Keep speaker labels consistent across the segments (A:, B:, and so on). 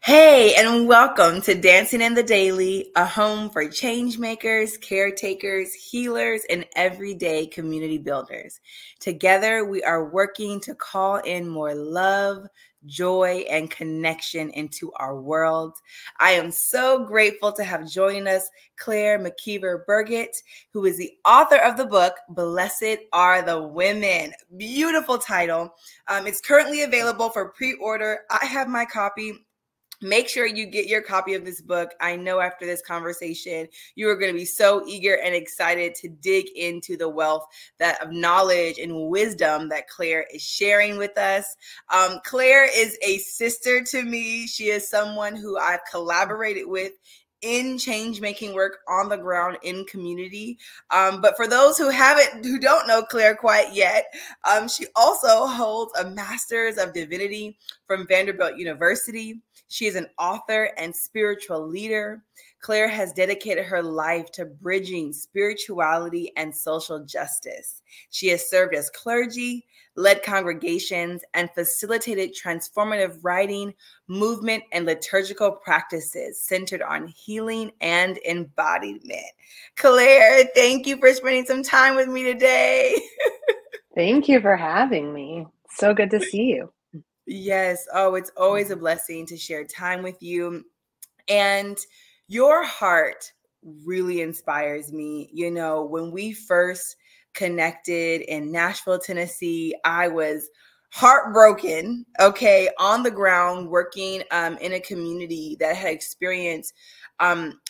A: Hey, and welcome to Dancing in the Daily, a home for changemakers, caretakers, healers, and everyday community builders. Together, we are working to call in more love, joy, and connection into our world. I am so grateful to have joining us McKeevery Burgett, who is the author of the book, Blessed Are the Women. Beautiful title. It's currently available for pre-order. I have my copy. Make sure you get your copy of this book. I know after this conversation, you are going to be so eager and excited to dig into the wealth of knowledge and wisdom that Claire is sharing with us. Claire is a sister to me. She is someone who I've collaborated with in change making work on the ground in community. But for those who don't know Claire quite yet, she also holds a Master's of Divinity from Vanderbilt University. She is an author and spiritual leader. Claire has dedicated her life to bridging spirituality and social justice. She has served as clergy, led congregations, and facilitated transformative writing, movement, and liturgical practices centered on healing and embodiment. Claire, thank you for spending some time with me today.
B: Thank you for having me. So good to see you.
A: Yes. Oh, it's always a blessing to share time with you. And your heart really inspires me. You know, when we first connected in Nashville, Tennessee, I was heartbroken, okay, on the ground working in a community that had experienced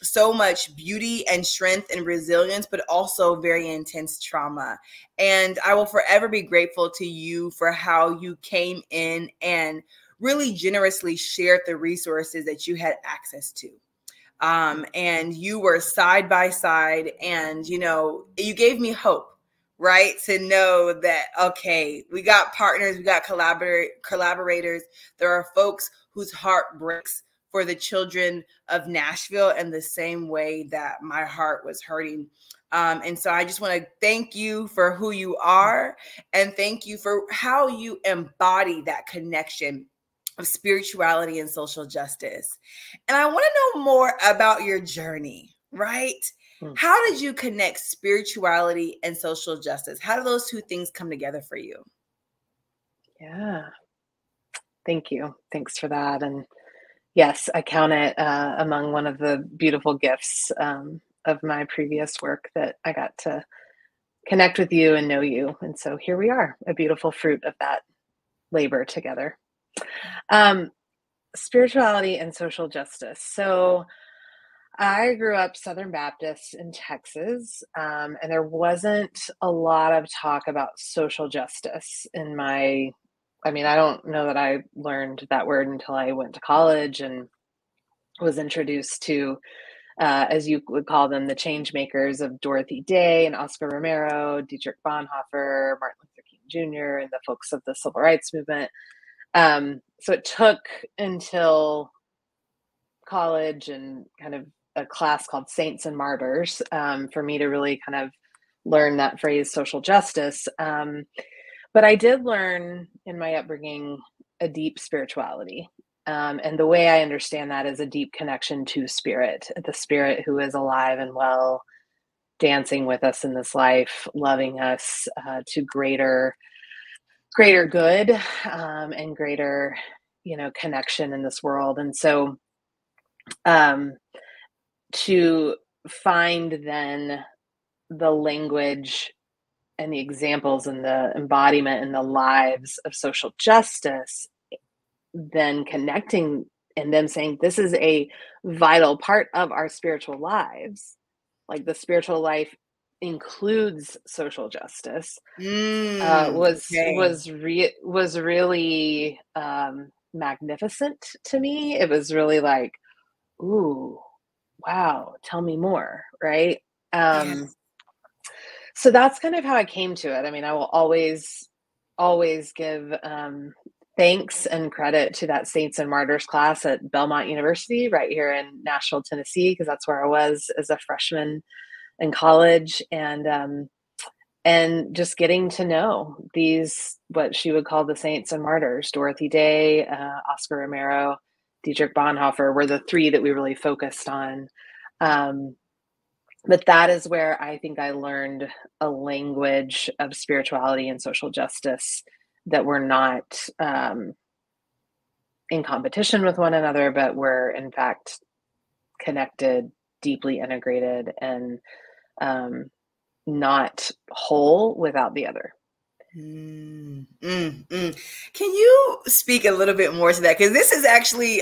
A: so much beauty and strength and resilience, but also very intense trauma. And I will forever be grateful to you for how you came in and really generously shared the resources that you had access to. And you were side by side, and, you know, you gave me hope, right? To know that, okay, we got partners, we got collaborators. There are folks whose heart breaks for the children of Nashville in the same way that my heart was hurting. And so I just want to thank you for who you are, and thank you for how you embody that connection of spirituality and social justice. And I want to know more about your journey, right? How did you connect spirituality and social justice? How do those two things come together for you?
B: Yeah. Thank you. Thanks for that. And yes, I count it among one of the beautiful gifts of my previous work that I got to connect with you and know you. And so here we are, a beautiful fruit of that labor together. Spirituality and social justice. So I grew up Southern Baptist in Texas, and there wasn't a lot of talk about social justice I don't know that I learned that word until I went to college and was introduced to, as you would call them, the changemakers of Dorothy Day and Oscar Romero, Dietrich Bonhoeffer, Martin Luther King Jr., and the folks of the Civil Rights Movement. So it took until college and kind of a class called Saints and Martyrs for me to really kind of learn that phrase, social justice. But I did learn in my upbringing a deep spirituality. And the way I understand that is a deep connection to spirit, the spirit who is alive and well, dancing with us in this life, loving us to greater good and greater, connection in this world. And so to find then the language and the examples and the embodiment in the lives of social justice, then connecting and them saying this is a vital part of our spiritual lives, like the spiritual life includes social justice,
A: Okay.
B: was really magnificent to me. It was really like, ooh, wow, tell me more, right?
A: Yes.
B: So that's kind of how I came to it. I mean, I will always give thanks and credit to that Saints and Martyrs class at Belmont University right here in Nashville, Tennessee, because that's where I was as a freshman in college, and just getting to know these, what she would call the Saints and Martyrs, Dorothy Day, Oscar Romero, Dietrich Bonhoeffer were the three that we really focused on. But that is where I think I learned a language of spirituality and social justice that we're not in competition with one another, but we're in fact connected, deeply integrated, and not whole without the other.
A: Can you speak a little bit more to that? Because this is actually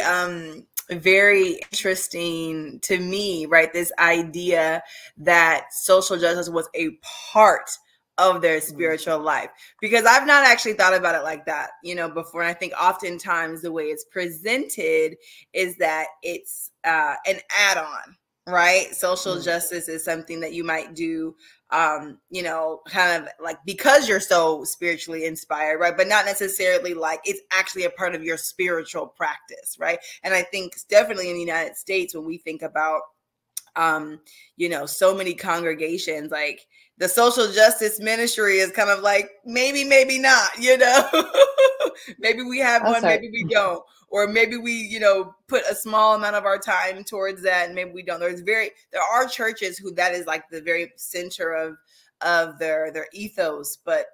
A: very interesting to me, right? This idea that social justice was a part of their spiritual life, because I've not actually thought about it like that, before. And I think oftentimes the way it's presented is that it's an add-on, right? Social justice is something that you might do, kind of like because you're so spiritually inspired, right? But not necessarily like it's actually a part of your spiritual practice, right? And I think definitely in the United States, when we think about, so many congregations, like the social justice ministry is kind of like, maybe not, maybe we have one, maybe we don't. Or maybe we, put a small amount of our time towards that, and maybe we don't. There are churches who that is like the very center of their ethos, but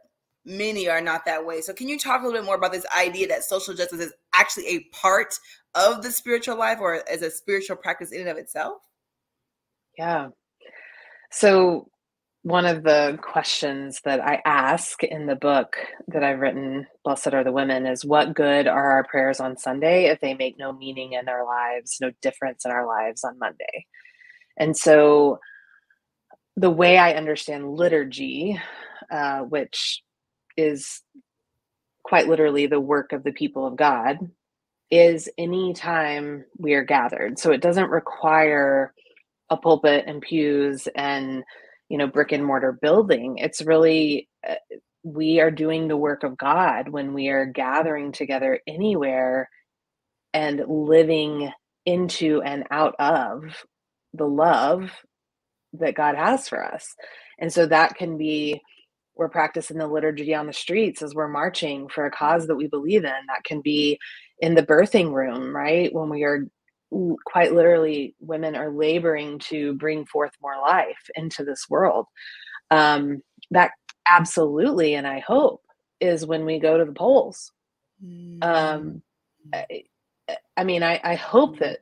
A: many are not that way. So can you talk a little bit more about this idea that social justice is actually a part of the spiritual life, or as a spiritual practice in and of itself?
B: Yeah. So one of the questions that I ask in the book that I've written, Blessed Are the Women, is what good are our prayers on Sunday if they make no meaning in our lives, no difference in our lives on Monday? And so the way I understand liturgy, which is quite literally the work of the people of God, is any time we are gathered. So it doesn't require a pulpit and pews and brick and mortar building. It's really, we are doing the work of God when we are gathering together anywhere and living into and out of the love that God has for us. And so that can be, we're practicing the liturgy on the streets as we're marching for a cause that we believe in. That can be in the birthing room, right? When we are quite literally, women are laboring to bring forth more life into this world. That absolutely, and I hope, is when we go to the polls. I hope that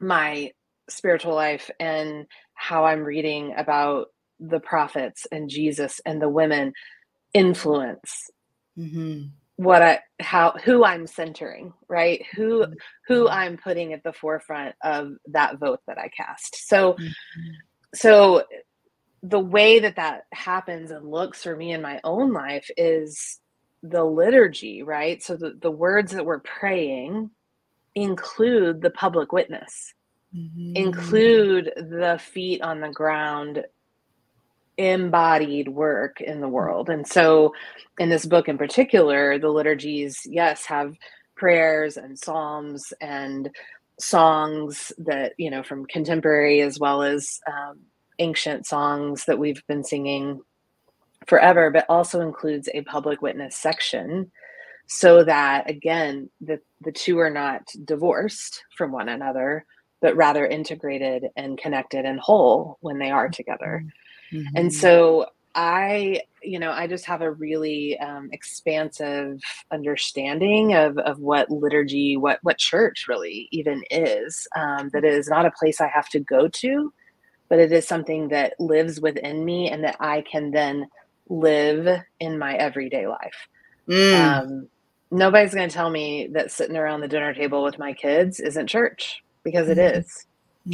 B: my spiritual life and how I'm reading about the prophets and Jesus and the women influence who I'm centering, right? Who I'm putting at the forefront of that vote that I cast. So the way that happens and looks for me in my own life is the liturgy, right? So the words that we're praying include the public witness, include the feet on the ground, embodied work in the world. And so in this book in particular, the liturgies, yes, have prayers and psalms and songs that, from contemporary as well as ancient songs that we've been singing forever, but also includes a public witness section, so that, again, the two are not divorced from one another, but rather integrated and connected and whole when they are together. And so I just have a really expansive understanding of what liturgy, what church really even is, that it is not a place I have to go to, but it is something that lives within me and that I can then live in my everyday life. Nobody's going to tell me that sitting around the dinner table with my kids isn't church, because it is,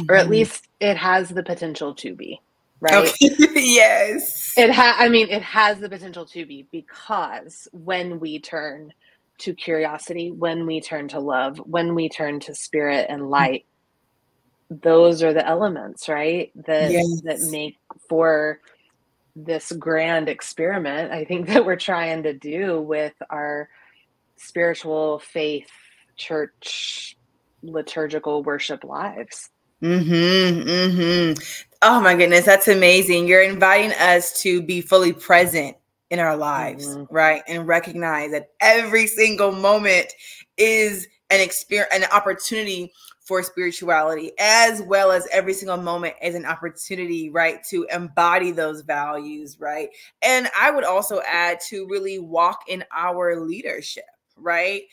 B: or at least it has the potential to be. Right?
A: Okay. Yes.
B: It has the potential to be, because when we turn to curiosity, when we turn to love, when we turn to spirit and light, those are the elements, right? That make for this grand experiment, I think, that we're trying to do with our spiritual faith, church, liturgical worship lives.
A: Oh my goodness, that's amazing. You're inviting us to be fully present in our lives, right? And recognize that every single moment is an experience, an opportunity for spirituality, as well as every single moment as an opportunity, right, to embody those values, right? And I would also add to really walk in our leadership, right?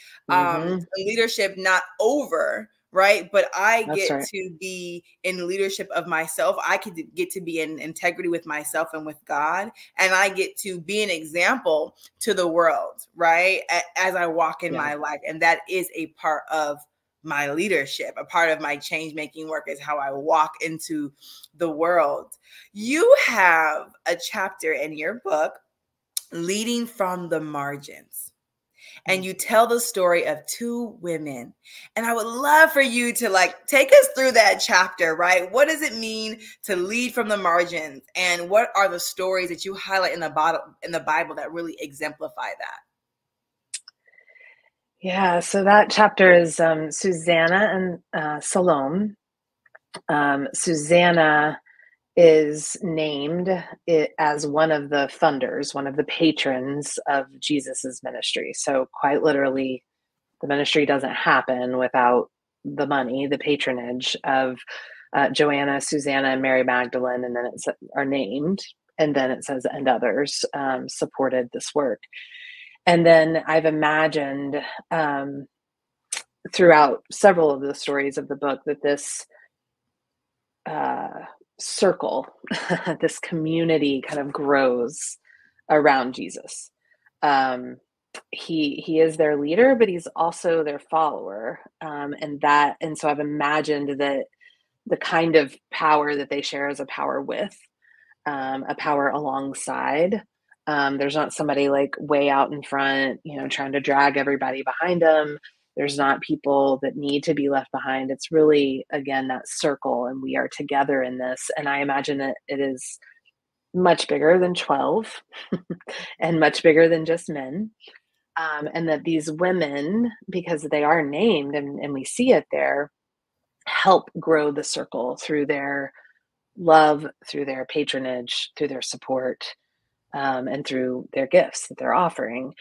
A: Leadership not over, right? But I
B: That's
A: get
B: right.
A: to be in leadership of myself. I could get to be in integrity with myself and with God. And I get to be an example to the world, right? As I walk in my life. And that is a part of my leadership. A part of my change making work is how I walk into the world. You have a chapter in your book, Leading from the Margins. And you tell the story of two women. And I would love for you to take us through that chapter, right? What does it mean to lead from the margins? And what are the stories that you highlight in the Bible that really exemplify that?
B: Yeah, so that chapter is Susanna and Salome. Susanna is named as one of the funders, one of the patrons of Jesus's ministry. So quite literally, the ministry doesn't happen without the money, the patronage of Joanna, Susanna, and Mary Magdalene, and then are named, and then it says, and others supported this work. And then I've imagined throughout several of the stories of the book that this circle, this community kind of grows around Jesus. He is their leader, but he's also their follower. And so I've imagined that the kind of power that they share is a power with, a power alongside. There's not somebody like way out in front, trying to drag everybody behind them. There's not people that need to be left behind. It's really, again, that circle, and we are together in this. And I imagine that it is much bigger than 12 and much bigger than just men. And that these women, because they are named and we see it there, help grow the circle through their love, through their patronage, through their support, and through their gifts that they're offering.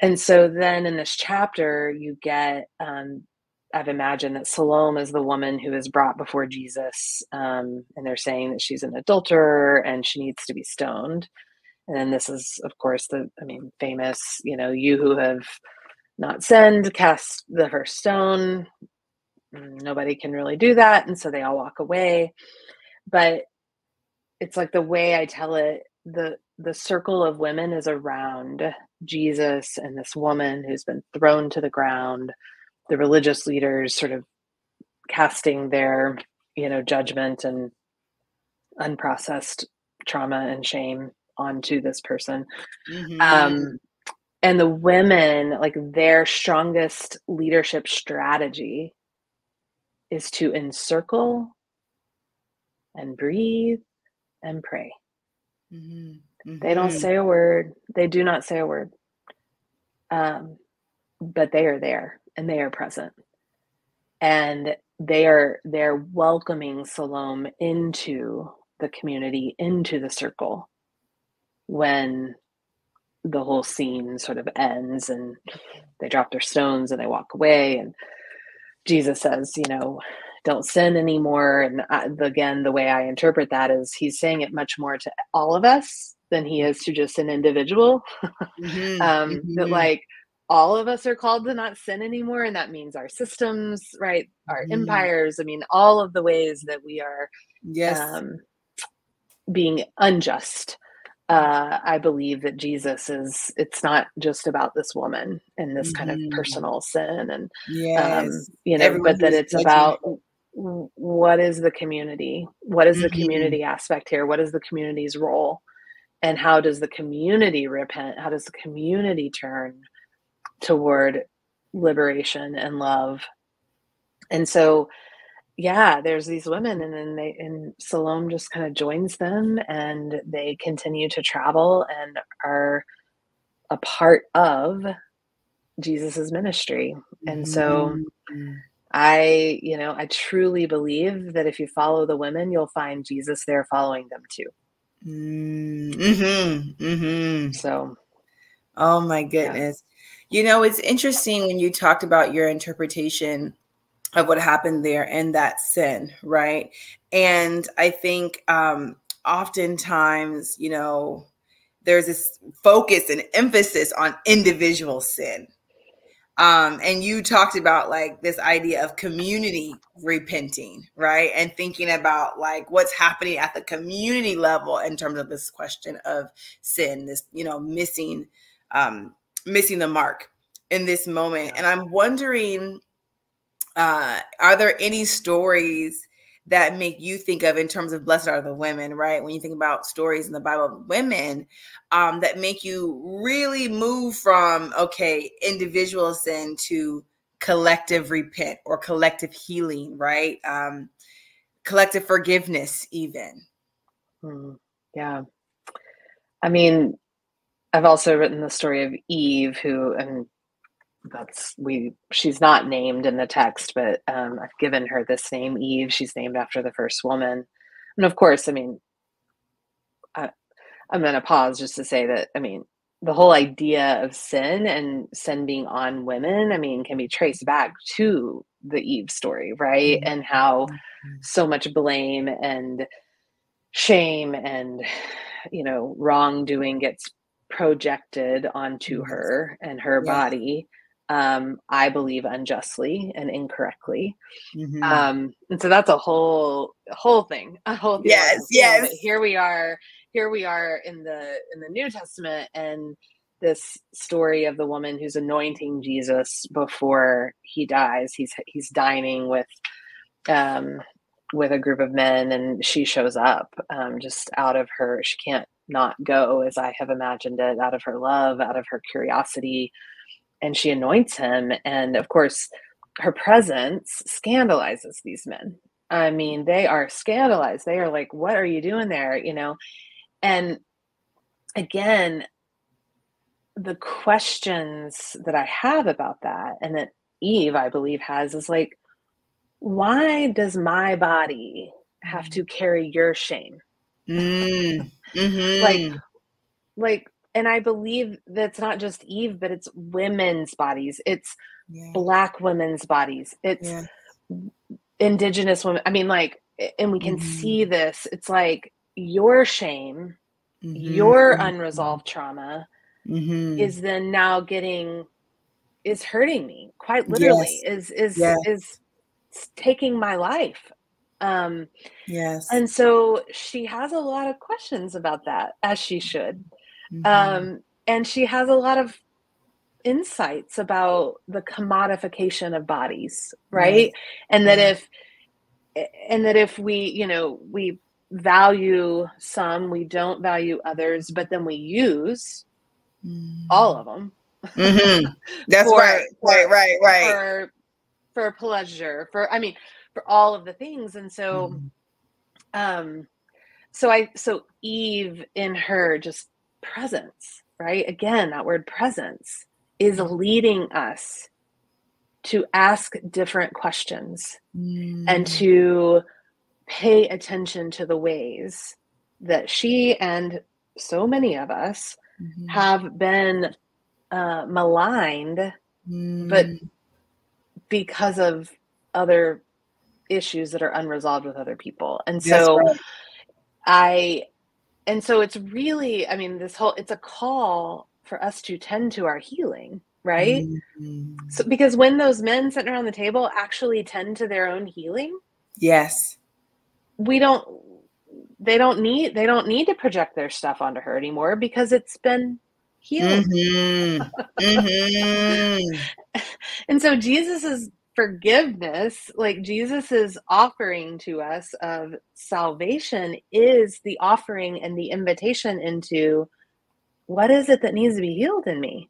B: And so then in this chapter, you get, I've imagined that Salome is the woman who is brought before Jesus, and they're saying that she's an adulterer and she needs to be stoned. And then this is, of course, famous, you who have not sinned, cast the first stone. Nobody can really do that. And so they all walk away. But it's like the way I tell it, the circle of women is around Jesus and this woman who's been thrown to the ground, the religious leaders sort of casting their, judgment and unprocessed trauma and shame onto this person. And the women, like their strongest leadership strategy is to encircle and breathe and pray. They don't say a word. They do not say a word. But they are there and they are present. And they're welcoming Salome into the community, into the circle when the whole scene sort of ends and they drop their stones and they walk away. And Jesus says, don't sin anymore. And again, the way I interpret that is he's saying it much more to all of us than he is to just an individual. That like all of us are called to not sin anymore. And that means our systems, right? Our empires. All of the ways that we are being unjust. I believe that Jesus it's not just about this woman and this kind of personal sin and, but that it's about what is the community? What is the community aspect here? What is the community's role? And how does the community repent? How does the community turn toward liberation and love? And so, there's these women, and then and Salome just kind of joins them, and they continue to travel and are a part of Jesus's ministry. And so I truly believe that if you follow the women, you'll find Jesus there following them too. So,
A: oh my goodness. It's interesting when you talked about your interpretation of what happened there and that sin, right? And I think oftentimes, there's this focus and emphasis on individual sin. And you talked about like this idea of community repenting, right? And thinking about like what's happening at the community level in terms of this question of sin, this, missing the mark in this moment. And I'm wondering, are there any stories that make you think of in terms of blessed are the women, right? When you think about stories in the Bible of women, that make you really move from, okay, individual sin to collective repent or collective healing, right? Collective forgiveness even.
B: Yeah. I mean, I've also written the story of Eve, who, and she's not named in the text, but I've given her this name, Eve. She's named after the first woman. And of course, I mean, I'm going to pause just to say that, I mean, the whole idea of sin and sin being on women, I mean, can be traced back to the Eve story, right?
A: Mm-hmm.
B: And how so much blame and shame and, wrongdoing gets projected onto her and her body, I believe unjustly and incorrectly. And so that's a whole thing, a whole theological thing. But here we are in the New Testament, and this story of the woman who's anointing Jesus before he dies. He's dining with a group of men, and she shows up just out of her, she can't not go, as I have imagined it, out of her love, out of her curiosity, and she anoints him. And of course, her presence scandalizes these men. I mean, they are scandalized. They are like, what are you doing there? And again, the questions that I have about that, and that Eve, I believe, has, is like, why does my body have to carry your shame? Like, and I believe that's not just Eve, but it's women's bodies. It's Black women's bodies. It's Indigenous women. I mean, like, and we can see this. It's like your shame, your unresolved trauma is then now is hurting me, quite literally, is taking my life. And so she has a lot of questions about that, as she should. And she has a lot of insights about the commodification of bodies, right? And that if we, we value some, we don't value others, but then we use all of them.
A: That's right.
B: For pleasure, for all of the things. And so, so Eve, in her just presence, right? Again, that word presence is leading us to ask different questions and to pay attention to the ways that she and so many of us have been maligned, but because of other issues that are unresolved with other people. And so so it's really, it's a call for us to tend to our healing, right? So, because when those men sitting around the table actually tend to their own healing, they don't need to project their stuff onto her anymore, because it's been healed. And so Jesus's forgiveness, like Jesus's offering to us of salvation, is the offering and the invitation into what is it that needs to be healed in me.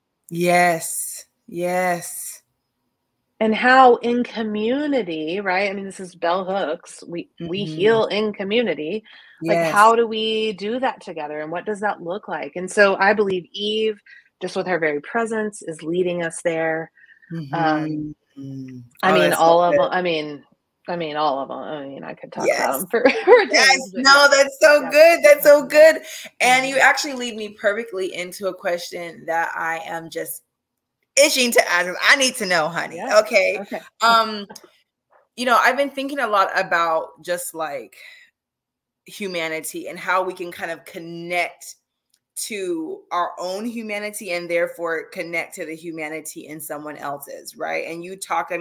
B: And how in community, right? This is bell hooks. We heal in community. Like, how do we do that together? And what does that look like? And so I believe Eve, just with her very presence, is leading us there. All of them. All of them. I could talk about them for days.
A: No, that's so good. That's so good. And you actually lead me perfectly into a question that I am just itching to ask. I need to know, honey.
B: Yeah.
A: Okay.
B: Okay.
A: I've been thinking a lot about just like humanity and how we can kind of connect to our own humanity and therefore connect to the humanity in someone else's, right? And you talked,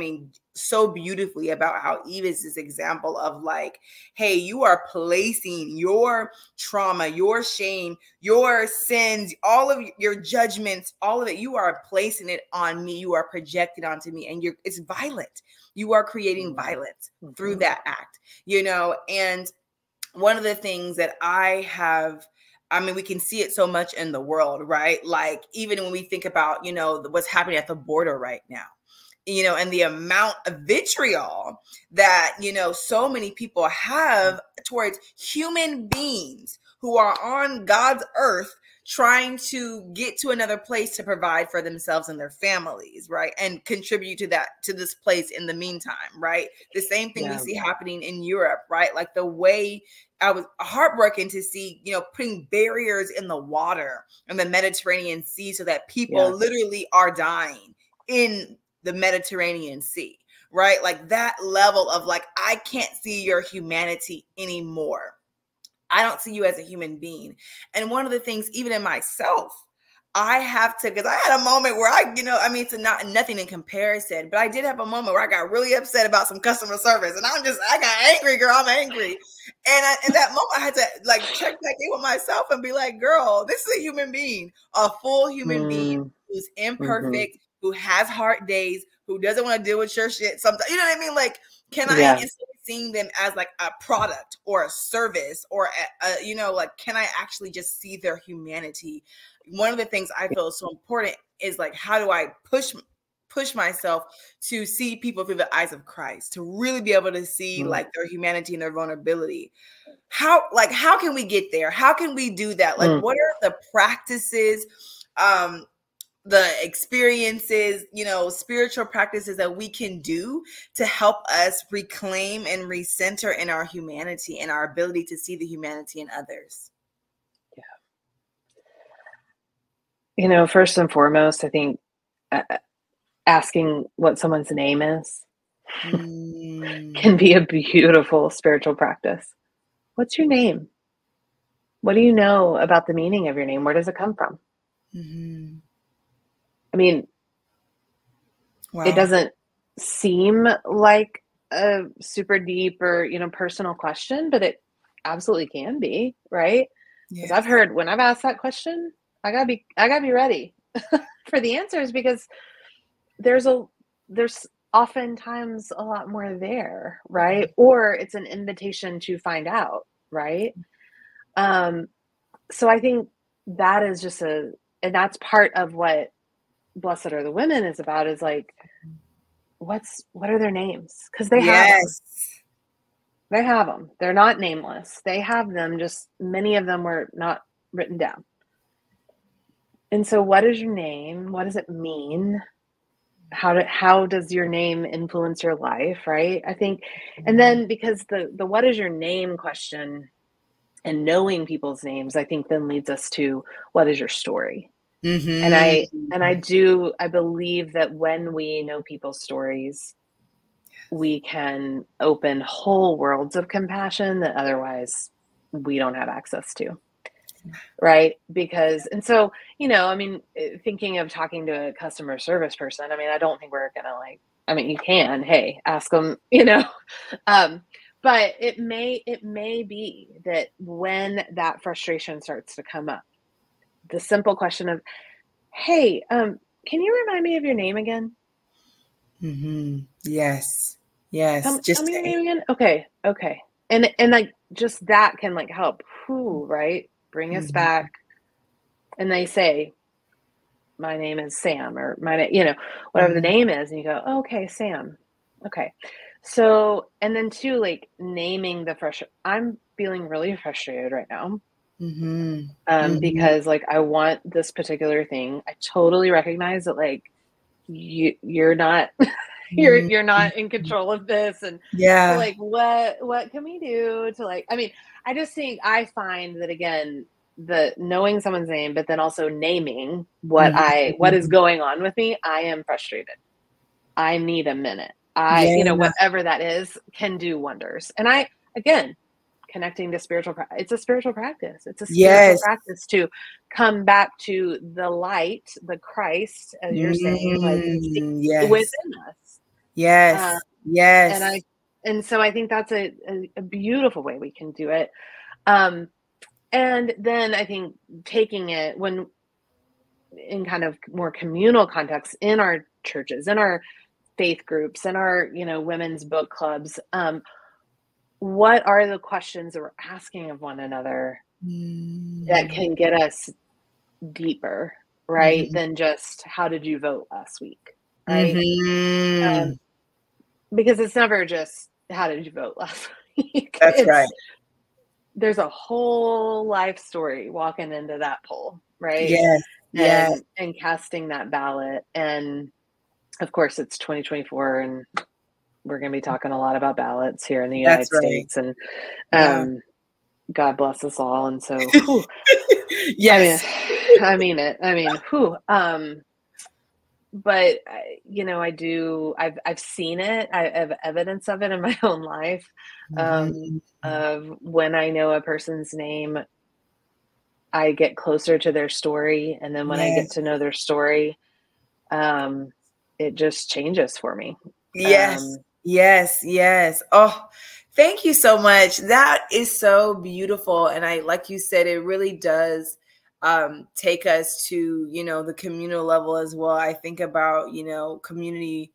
A: so beautifully about how Eve is this example of like, hey, you are placing your trauma, your shame, your sins, all of your judgments, all of it, you are placing it on me. You are projected onto me, and it's violent. You are creating violence through that act, and one of the things that we can see it so much in the world, right? Like even when we think about, what's happening at the border right now, and the amount of vitriol that, so many people have towards human beings who are on God's earth trying to get to another place to provide for themselves and their families, right? And contribute to this place in the meantime, right? The same thing we see happening in Europe, right? Like the way I was heartbroken to see, putting barriers in the water in the Mediterranean Sea so that people literally are dying in the Mediterranean Sea, right? Like that level of like, I can't see your humanity anymore. I don't see you as a human being. And one of the things, even in myself, I have to, because I had a moment where it's nothing in comparison, but I did have a moment where I got really upset about some customer service, and I got angry, girl. I'm angry. And in that moment, I had to like check back in with myself and be like, girl, this is a human being, a full human being who's imperfect, who has hard days, who doesn't want to deal with your shit sometimes. You know what I mean? Like, can I, instead of seeing them as like a product or a service or can I actually just see their humanity? One of the things I feel is so important is like, how do I push myself to see people through the eyes of Christ, to really be able to see like their humanity and their vulnerability? How can we get there? How can we do that? Like, what are the practices, the experiences, spiritual practices that we can do to help us reclaim and recenter in our humanity and our ability to see the humanity in others?
B: First and foremost, I think asking what someone's name is can be a beautiful spiritual practice. What's your name? What do you know about the meaning of your name? Where does it come from?
A: Wow.
B: It doesn't seem like a super deep or, personal question, but it absolutely can be, right? Because I've heard when I've asked that question, I gotta be ready for the answers, because there's oftentimes a lot more there, right? Or it's an invitation to find out, right? So I think that is just and that's part of what Blessed Are the Women is about, is like, what are their names? Because they have them. They're not nameless. They have them, just many of them were not written down. And so what is your name? What does it mean? How does your name influence your life, right? I think, and then because the what is your name question and knowing people's names, I think then leads us to what is your story? And I believe that when we know people's stories, we can open whole worlds of compassion that otherwise we don't have access to. Right. Because, and so, thinking of talking to a customer service person, I don't think we're going to you can, hey, ask them, but it may be that when that frustration starts to come up, the simple question of, hey, can you remind me of your name again?
A: Yes.
B: Tell me your name again. Okay. And like, just that can like help, right? Bring us back. And they say, my name is Sam, or whatever the name is. And you go, okay, Sam. Okay. So, and then too, like naming the I'm feeling really frustrated right now. Because like, I want this particular thing. I totally recognize that like, you're not, you're not in control of this. And so, like, what can we do to like, I just think I find that again, the knowing someone's name, but then also naming what is going on with me. I am frustrated. I need a minute.
A: Yeah.
B: Whatever that is can do wonders. And again, connecting to spiritual, it's a spiritual practice. It's a spiritual
A: Yes.
B: practice to come back to the light, the Christ, as you're saying, like
A: Yes.
B: within us.
A: Yes. Yes.
B: And so I think that's a beautiful way we can do it. And then I think taking it when in kind of more communal context in our churches, in our faith groups, in our, women's book clubs, what are the questions that we're asking of one another that can get us deeper, right? Than just, how did you vote last week? Right. Because it's never just, how did you vote last week?
A: That's right.
B: There's a whole life story walking into that poll, right?
A: Yes. Yes.
B: And casting that ballot. And of course, it's 2024, and we're going to be talking a lot about ballots here in the United States. And God bless us all. And so,
A: yes,
B: I mean it. But I've seen it. I have evidence of it in my own life, of when I know a person's name, I get closer to their story. And then when I get to know their story, it just changes for me.
A: Yes. Oh, thank you so much. That is so beautiful. And like you said, it really does take us to, the communal level as well. I think about, community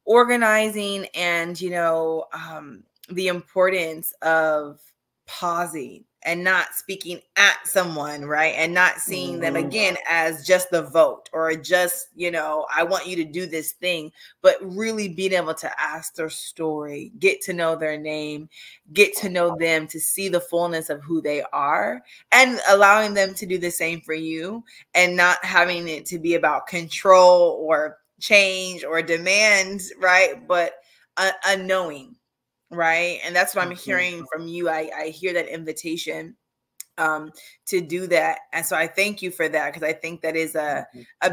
A: organizing and, the importance of pausing and not speaking at someone, right? And not seeing them again as just the vote or just, I want you to do this thing, but really being able to ask their story, get to know their name, get to know them, to see the fullness of who they are, and allowing them to do the same for you, and not having it to be about control or change or demands, right? But a knowing. Right. And that's what I'm hearing from you. I hear that invitation to do that. And so I thank you for that, because I think that is a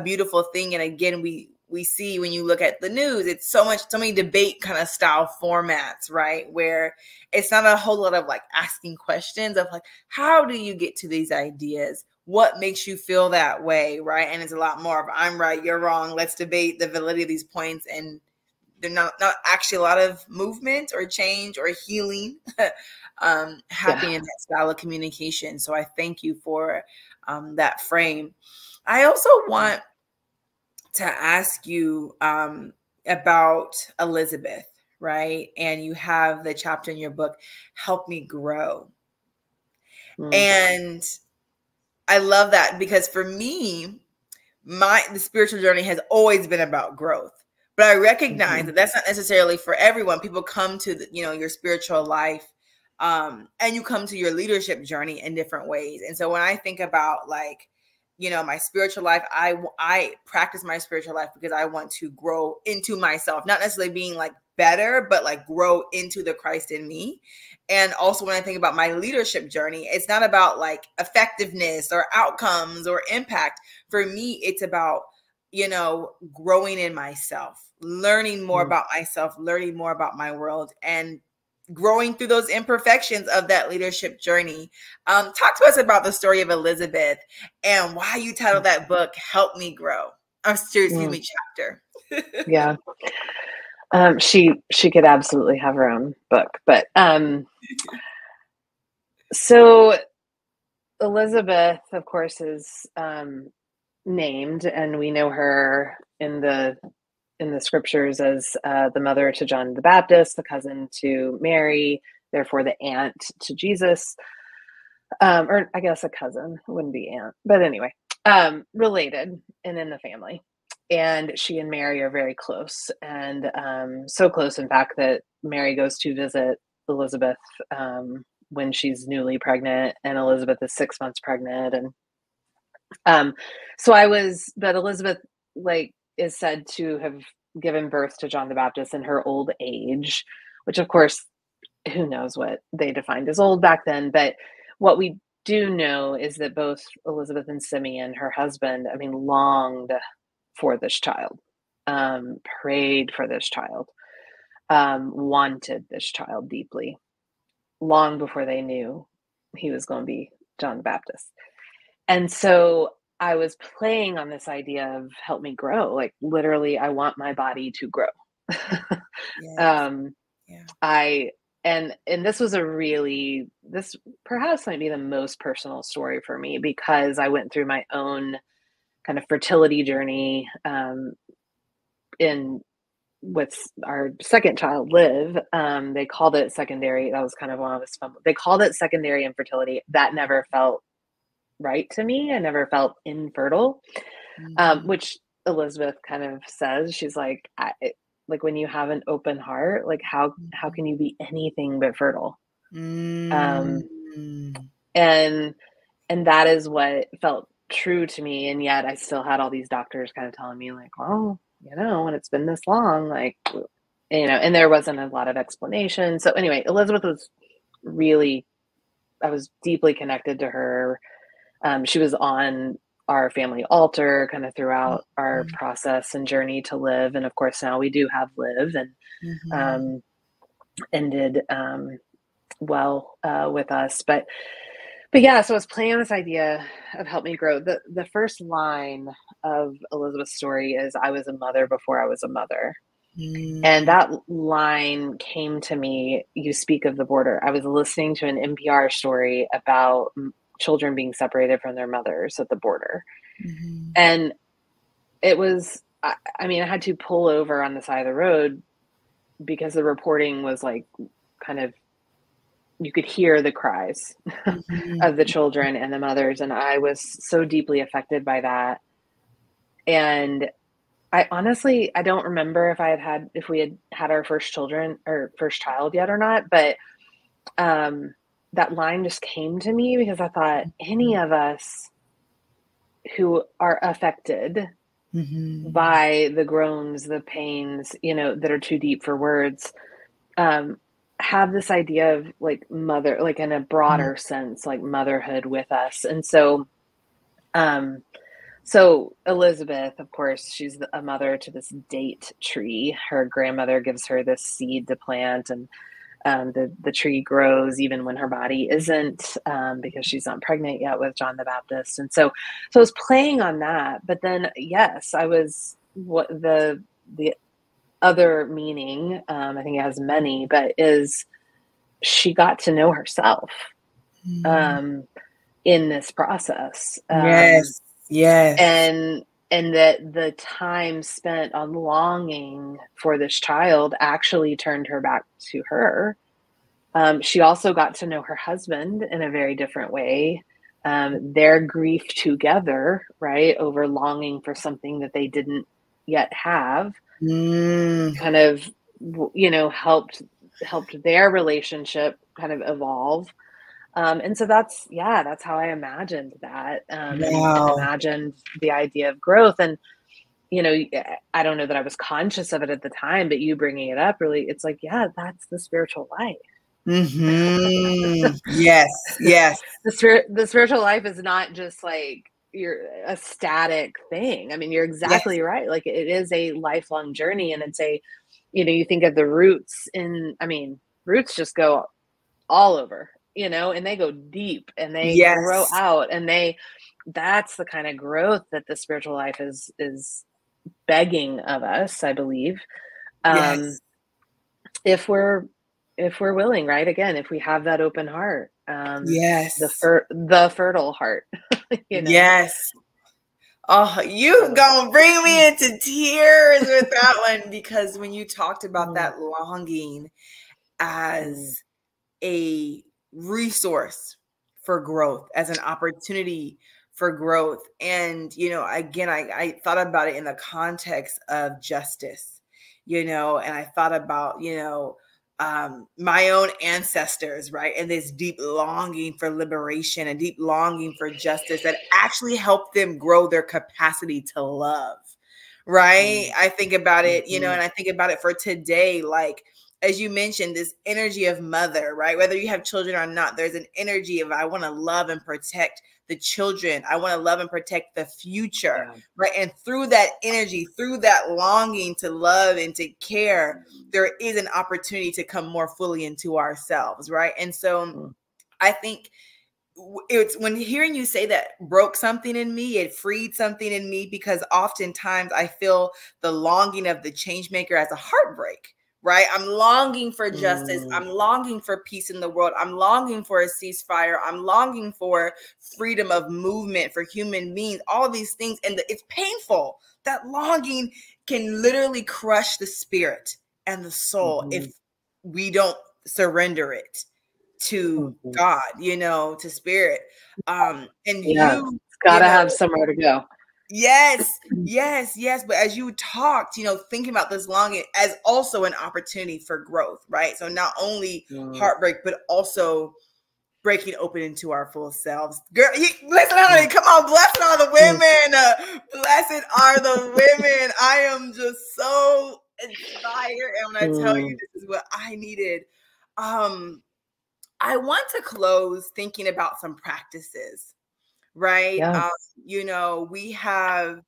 A: beautiful thing. And again, we see when you look at the news, it's so many debate kind of style formats, right? Where it's not a whole lot of like asking questions of like, how do you get to these ideas? What makes you feel that way? Right. And it's a lot more of, I'm right, you're wrong. Let's debate the validity of these points. And they're not actually a lot of movement or change or healing happening in that style of communication. So I thank you for that frame. I also want to ask you about Elizabeth, right? And you have the chapter in your book, Help Me Grow. And I love that, because for me, the spiritual journey has always been about growth. But I recognize that that's not necessarily for everyone. People come to your spiritual life, and you come to your leadership journey in different ways. And so when I think about my spiritual life, I practice my spiritual life because I want to grow into myself, not necessarily being like better, but like grow into the Christ in me. And also when I think about my leadership journey, it's not about like effectiveness or outcomes or impact. For me, it's about growing in myself, learning more about myself, learning more about my world, and growing through those imperfections of that leadership journey. Talk to us about the story of Elizabeth and why you titled that book, Help Me Grow. Chapter.
B: Yeah. She could absolutely have her own book, but so Elizabeth, of course, is named, and we know her in the scriptures as the mother to John the Baptist, the cousin to Mary, therefore the aunt to Jesus, or I guess a cousin, it wouldn't be aunt, but anyway, related and in the family. And she and Mary are very close, and so close, in fact, that Mary goes to visit Elizabeth when she's newly pregnant, and Elizabeth is 6 months pregnant. And but Elizabeth is said to have given birth to John the Baptist in her old age, which of course, who knows what they defined as old back then. But what we do know is that both Elizabeth and Simeon, her husband, I mean, longed for this child, prayed for this child, wanted this child deeply, long before they knew he was going to be John the Baptist. And so I was playing on this idea of help me grow. Like literally, I want my body to grow.
A: Yes. Yeah.
B: And this was this perhaps might be the most personal story for me because I went through my own kind of fertility journey in with our second child, Liv. They called it secondary. That was kind of when I was fun. They called it secondary infertility. That never felt right to me. I never felt infertile, which Elizabeth kind of says. She's like, like when you have an open heart, like how can you be anything but fertile? And that is what felt true to me. And yet I still had all these doctors kind of telling me like, well, when it's been this long, like, and there wasn't a lot of explanation. So anyway, Elizabeth was I was deeply connected to her. She was on our family altar kind of throughout our process and journey to Liv. And of course, now we do have Liv and ended well with us. But yeah, so I was playing on this idea of help me grow. The first line of Elizabeth's story is, I was a mother before I was a mother. And that line came to me, you speak of the border. I was listening to an NPR story about children being separated from their mothers at the border. And it was, I mean, I had to pull over on the side of the road because the reporting was like kind of, you could hear the cries of the children and the mothers. And I was so deeply affected by that. And I honestly, I don't remember if we had our first child yet or not, but that line just came to me because I thought any of us who are affected by the groans, the pains, that are too deep for words, have this idea of like mother, like in a broader sense, like motherhood with us. And so, so Elizabeth, of course, she's a mother to this date tree. Her grandmother gives her this seed to plant, and the tree grows even when her body isn't, because she's not pregnant yet with John the Baptist. And so I was playing on that. But then, yes, I was what the other meaning, I think it has many, but is she got to know herself in this process.
A: Yes.
B: And that the time spent on longing for this child actually turned her back to her. She also got to know her husband in a very different way. Their grief together, right, over longing for something that they didn't yet have, kind of, helped their relationship kind of evolve. And so that's how I imagined that, and imagined the idea of growth. And, I don't know that I was conscious of it at the time, but you bringing it up, really, it's like, that's the spiritual life.
A: Yes.
B: The spiritual life is not just like a static thing. I mean, you're exactly right. Like it is a lifelong journey, and it's you think of the roots roots just go all over, and they go deep and they grow out, and that's the kind of growth that the spiritual life is begging of us, I believe. If we're willing, right? Again, if we have that open heart, the fertile heart,
A: Yes. Oh, you gonna bring me into tears with that one, because when you talked about that longing as a resource for growth, as an opportunity for growth, and again, I thought about it in the context of justice, and I thought about my own ancestors, right? And this deep longing for liberation and deep longing for justice that actually helped them grow their capacity to love, right? I think about it, and I think about it for today, like as you mentioned, this energy of mother, right? Whether you have children or not, there's an energy of I want to love and protect the children. I want to love and protect the future, right? And through that energy, through that longing to love and to care, there is an opportunity to come more fully into ourselves, right? And so I think it's when hearing you say that broke something in me, it freed something in me, because oftentimes I feel the longing of the change maker as a heartbreak, right? I'm longing for justice. I'm longing for peace in the world. I'm longing for a ceasefire. I'm longing for freedom of movement for human beings, all of these things. And it's painful. That longing can literally crush the spirit and the soul if we don't surrender it to God, to spirit. And you
B: gotta have somewhere to go.
A: Yes. But as you talked, thinking about this longing as also an opportunity for growth, right? So not only heartbreak, but also breaking open into our full selves. Girl, listen, honey, come on, blessed are the women. Blessed are the women. I am just so inspired. And when I tell you this is what I needed, I want to close thinking about some practices, right? We have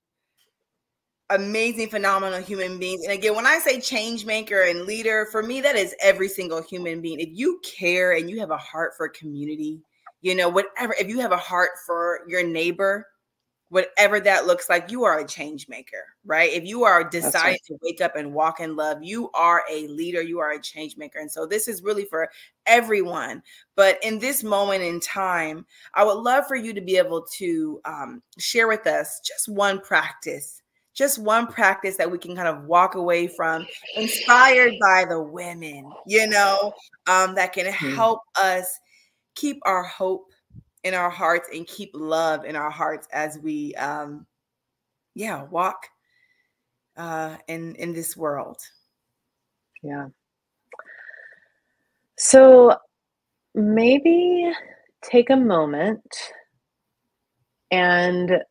A: amazing, phenomenal human beings. And again, when I say change maker and leader, for me, that is every single human being. If you care and you have a heart for community, whatever, if you have a heart for your neighbor, whatever that looks like, you are a change maker, right? If you are deciding to wake up and walk in love, you are a leader, you are a change maker. And so this is really for everyone. But in this moment in time, I would love for you to be able to share with us just one practice that we can kind of walk away from, inspired by the women, that can help us keep our hope in our hearts and keep love in our hearts as we walk in this world.
B: So maybe take a moment and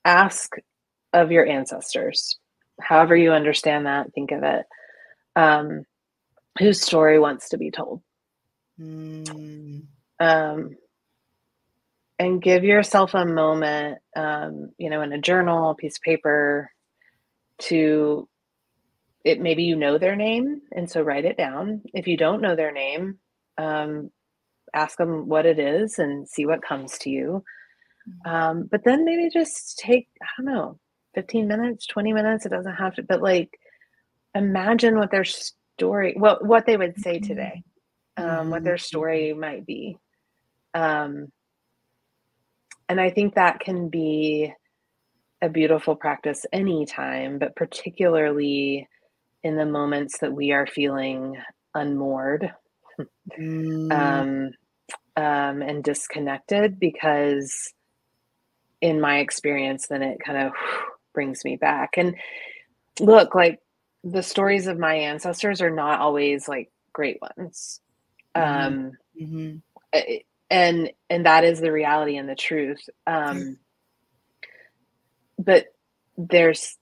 B: ask of your ancestors, however you understand that, think of it, whose story wants to be told. And give yourself a moment, in a journal, a piece of paper, to it. Maybe you know their name, and so write it down. If you don't know their name, ask them what it is and see what comes to you. But then maybe just take, 15 minutes, 20 minutes. It doesn't have to, but imagine what their story, what they would say today, what their story might be. And I think that can be a beautiful practice anytime, but particularly in the moments that we are feeling unmoored and disconnected, because in my experience, then it kind of brings me back. And look, the stories of my ancestors are not always great ones. And that is the reality and the truth. But there's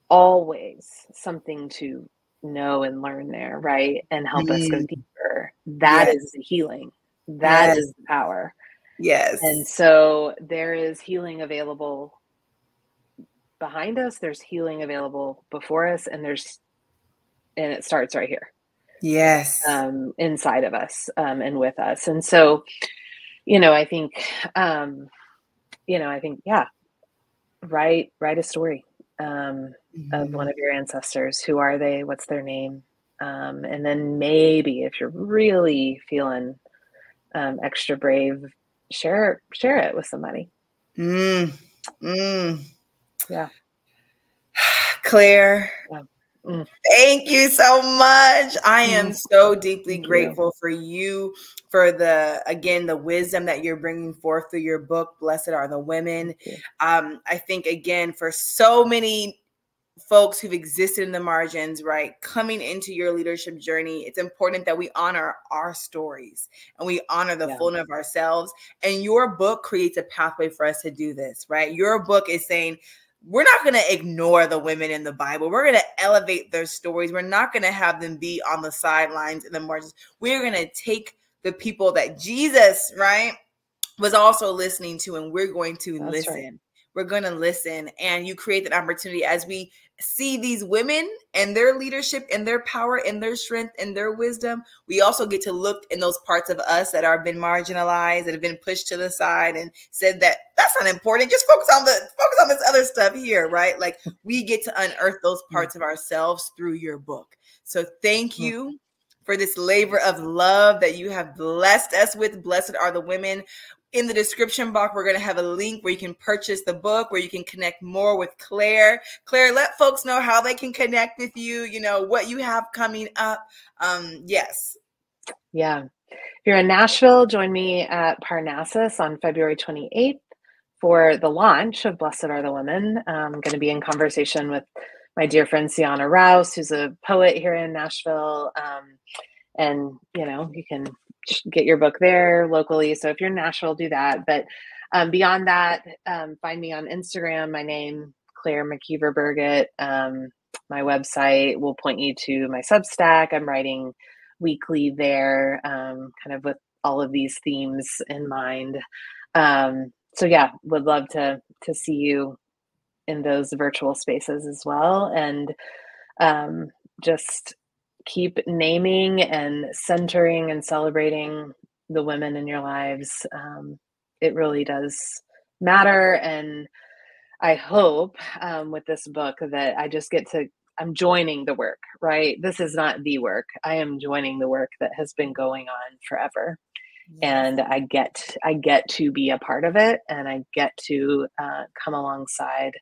B: always something to know and learn there, right? And help us go deeper. That is the healing. That is the power.
A: Yes.
B: And so there is healing available behind us. There's healing available before us, and it starts right here.
A: Yes.
B: Inside of us, and with us. And so, I think, write a story, of one of your ancestors. Who are they? What's their name? And then maybe if you're really feeling, extra brave, share it with somebody.
A: Claire, thank you so much. I am so deeply grateful for you, for the wisdom that you're bringing forth through your book, Blessed Are the Women. I think, again, for so many folks who've existed in the margins, right, coming into your leadership journey, it's important that we honor our stories and we honor the fullness of ourselves. And your book creates a pathway for us to do this, right? Your book is saying, we're not going to ignore the women in the Bible. We're going to elevate their stories. We're not going to have them be on the sidelines in the margins. We're going to take the people that Jesus, right, was also listening to, and we're going to listen.
B: Right.
A: We're going to listen. And you create that opportunity as we see these women and their leadership and their power and their strength and their wisdom. We also get to look in those parts of us that have been marginalized, that have been pushed to the side and said that that's not important. Just focus on this other stuff here, right? Like, we get to unearth those parts of ourselves through your book. So thank you for this labor of love that you have blessed us with. Blessed are the women. In the description box, we're going to have a link where you can purchase the book, where you can connect more with Claire. Claire, let folks know how they can connect with you, what you have coming up. Yes.
B: Yeah. If you're in Nashville, join me at Parnassus on February 28th for the launch of Blessed Are the Women. I'm going to be in conversation with my dear friend Sienna Rouse, who's a poet here in Nashville. And, you can get your book there locally. So if you're in Nashville, do that. But beyond that, find me on Instagram. My name, Claire McKeevery Burgett. My website will point you to my Substack. I'm writing weekly there, kind of with all of these themes in mind. So yeah, would love to see you in those virtual spaces as well. And just keep naming and centering and celebrating the women in your lives. It really does matter. And I hope with this book that I'm joining the work, right? This is not the work. I am joining the work that has been going on forever. Yes. And I get to be a part of it, and I get to come alongside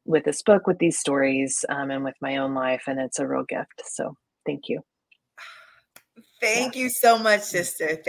B: with this book, with these stories, and with my own life. And it's a real gift. So thank you.
A: Thank you so much, sister.